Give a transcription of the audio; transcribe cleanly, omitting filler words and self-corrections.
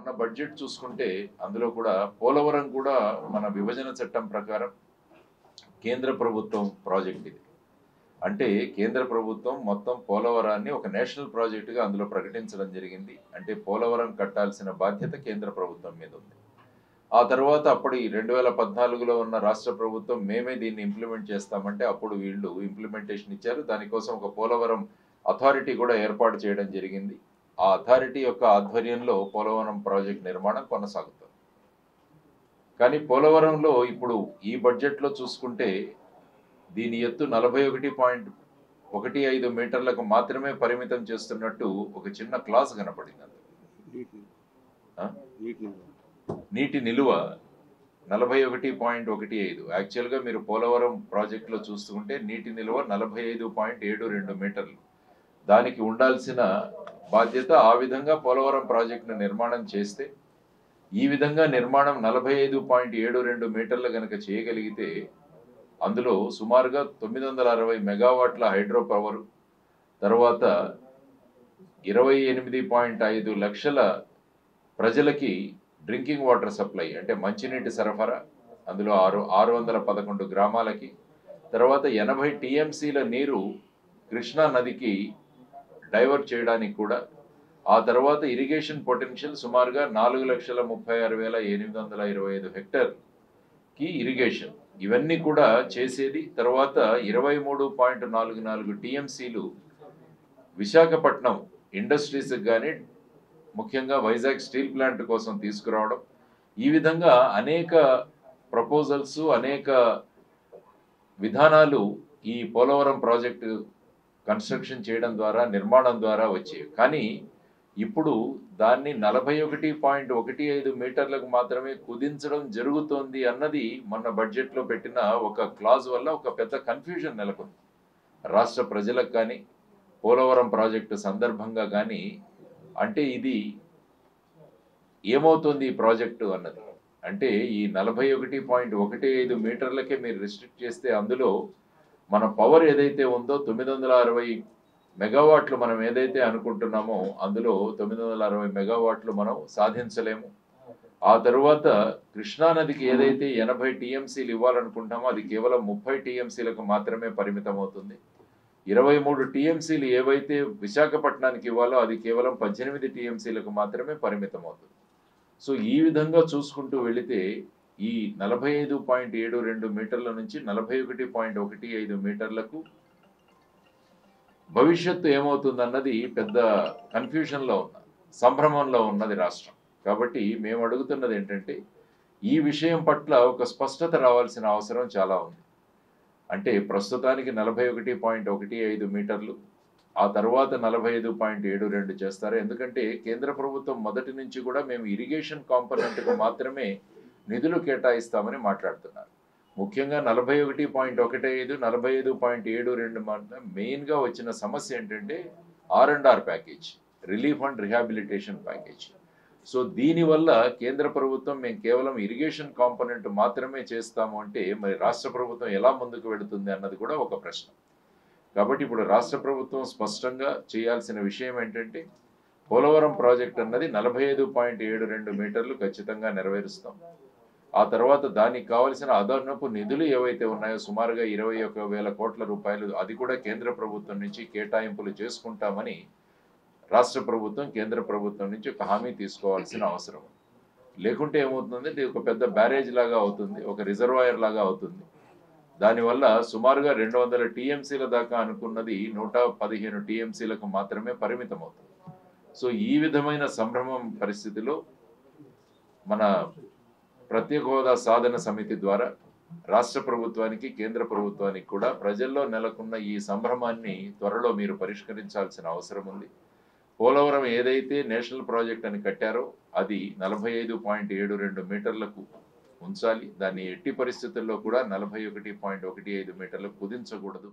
మొన్న బడ్జెట్ చూసుకుంటే అందులో కూడా పోలవరం కూడా మన విభజన చట్టం ప్రకారం కేంద్ర ప్రభుత్వం ప్రాజెక్ట్ ఇది. అంటే కేంద్ర ప్రభుత్వం మొత్తం పోలవరాన్ని ఒక నేషనల్ ప్రాజెక్టుగా అందులో ప్రకటించడం జరిగింది. అంటే పోలవరం కట్టాల్సిన బాధ్యత కేంద్ర ప్రభుత్వం మీద ఉంది. ఆ తర్వాత అప్పటి 2014లో ఉన్న రాష్ట్ర ప్రభుత్వం మేమే దీన్ని ఇంప్లిమెంట్ చేస్తామంటే అప్పుడు వీళ్ళు ఇంప్లిమెంటేషన్ ఇచ్చారు. దానికోసం ఒక పోలవరం అథారిటీ కూడా ఏర్పాటు చేయడం జరిగింది. ఆ అథారిటీ యొక్క ఆధ్వర్యంలో పోలవరం ప్రాజెక్ట్ నిర్మాణం కొనసాగుతుంది. కానీ పోలవరంలో ఇప్పుడు ఈ బడ్జెట్లో చూసుకుంటే దీని ఎత్తు 41.15 మీటర్లకు మాత్రమే పరిమితం చేస్తున్నట్టు ఒక చిన్న క్లాస్ కనపడింది. నీటి నిలువ 41.15. యాక్చువల్గా మీరు పోలవరం ప్రాజెక్టులో చూసుకుంటే నీటి నిలువ 45.72 మీటర్లు. దానికి ఉండాల్సిన బాధ్యత ఆ విధంగా పోలవరం ప్రాజెక్టును నిర్మాణం చేస్తే ఈ విధంగా నిర్మాణం 45.72 మీటర్లు కనుక చేయగలిగితే అందులో సుమారుగా 960 మెగావాట్ల హైడ్రో పవర్, తర్వాత 28.5 లక్షల ప్రజలకి డ్రింకింగ్ వాటర్ సప్లై అంటే మంచినీటి సరఫరా, అందులో 611 గ్రామాలకి, తర్వాత 80 టీఎంసీల నీరు కృష్ణా నదికి డైవర్ట్ చేయడానికి కూడా, ఆ తర్వాత ఇరిగేషన్ పొటెన్షియల్ సుమారుగా 4,36,825 హెక్టర్కి ఇరిగేషన్, ఇవన్నీ కూడా చేసేది. తర్వాత 23.44 టీఎంసీలు విశాఖపట్నం ఇండస్ట్రీస్కి కానీ ముఖ్యంగా వైజాగ్ స్టీల్ ప్లాంట్ కోసం తీసుకురావడం. ఈ విధంగా అనేక ప్రపోజల్స్, అనేక విధానాలు ఈ పోలవరం ప్రాజెక్టు కన్స్ట్రక్షన్ చేయడం ద్వారా, నిర్మాణం ద్వారా వచ్చేవి. కానీ ఇప్పుడు దాన్ని 41.15 మీటర్లకు మాత్రమే కుదించడం జరుగుతోంది అన్నది మొన్న బడ్జెట్లో పెట్టిన ఒక క్లాజ్ వల్ల ఒక పెద్ద కన్ఫ్యూజన్ నెలకొంది రాష్ట్ర ప్రజలకు కానీ, పోలవరం ప్రాజెక్టు సందర్భంగా కానీ. అంటే ఇది ఏమవుతుంది ఈ ప్రాజెక్టు అన్నది. అంటే ఈ 41.15 మీటర్లకే మీరు రిస్ట్రిక్ట్ చేస్తే అందులో మన పవర్ ఏదైతే ఉందో 960 మెగావాట్లు మనం ఏదైతే అనుకుంటున్నామో అందులో 960 మెగావాట్లు మనం సాధించలేము. ఆ తరువాత కృష్ణానదికి ఏదైతే 80 టీఎంసీలు ఇవ్వాలనుకుంటామో అది కేవలం 30 టీఎంసీలకు మాత్రమే పరిమితం అవుతుంది. 23 టీఎంసీలు ఏవైతే విశాఖపట్నానికి ఇవ్వాలో అది కేవలం 18 టీఎంసీలకు మాత్రమే పరిమితం అవుతుంది. సో ఈ విధంగా చూసుకుంటూ వెళితే ఈ 45.72 మీటర్ల నుంచి 41.15 మీటర్లకు భవిష్యత్తు ఏమవుతుందన్నది పెద్ద కన్ఫ్యూషన్లో ఉన్నది, సంభ్రమంలో ఉన్నది రాష్ట్రం. కాబట్టి మేము అడుగుతున్నది ఏంటంటే ఈ విషయం పట్ల ఒక స్పష్టత రావాల్సిన అవసరం చాలా ఉంది. అంటే ప్రస్తుతానికి 41.15 మీటర్లు, ఆ తర్వాత 45.72 చేస్తారు. ఎందుకంటే కేంద్ర ప్రభుత్వం మొదటి నుంచి కూడా మేము ఇరిగేషన్ కాంపోనెంట్కు మాత్రమే నిధులు కేటాయిస్తామని మాట్లాడుతున్నారు. ముఖ్యంగా 41.15, 45.72 మాత్రం మెయిన్గా వచ్చిన సమస్య ఏంటంటే R&R package, relief and rehabilitation package. So దీనివల్ల కేంద్ర ప్రభుత్వం మేము కేవలం ఇరిగేషన్ కాంపోనెంట్ మాత్రమే చేస్తాము అంటే మరి రాష్ట్ర ప్రభుత్వం ఎలా ముందుకు వెళుతుంది అన్నది కూడా ఒక ప్రశ్న. కాబట్టి ఇప్పుడు రాష్ట్ర ప్రభుత్వం స్పష్టంగా చేయాల్సిన విషయం ఏంటంటే పోలవరం ప్రాజెక్ట్ అన్నది 45.72 మీటర్లు ఖచ్చితంగా నెరవేరుస్తాం. ఆ తర్వాత దానికి కావలసిన అదనపు నిధులు ఏవైతే ఉన్నాయో సుమారుగా 21,000 కోట్ల రూపాయలు అది కూడా కేంద్ర ప్రభుత్వం నుంచి కేటాయింపులు చేసుకుంటామని రాష్ట్ర ప్రభుత్వం కేంద్ర ప్రభుత్వం నుంచి ఒక హామీ తీసుకోవాల్సిన అవసరం. లేకుంటే ఏమవుతుందంటే ఇది ఒక పెద్ద బ్యారేజ్ లాగా అవుతుంది, ఒక రిజర్వాయర్ లాగా అవుతుంది. దానివల్ల సుమారుగా 200 టీఎంసీల దాకా అనుకున్నది 115 టీఎంసీలకు మాత్రమే పరిమితం అవుతుంది. సో ఈ విధమైన సంభ్రమం పరిస్థితిలో మన ప్రత్యేక హోదా సాధన సమితి ద్వారా రాష్ట్ర ప్రభుత్వానికి, కేంద్ర ప్రభుత్వానికి కూడా ప్రజల్లో నెలకొన్న ఈ సంభ్రమాన్ని త్వరలో మీరు పరిష్కరించాల్సిన అవసరం ఉంది. పోలవరం ఏదైతే నేషనల్ ప్రాజెక్ట్ అని కట్టారో అది 45.72 మీటర్లకు ఉంచాలి. దాన్ని ఎట్టి పరిస్థితుల్లో కూడా 41.15 మీటర్లకు కుదించకూడదు.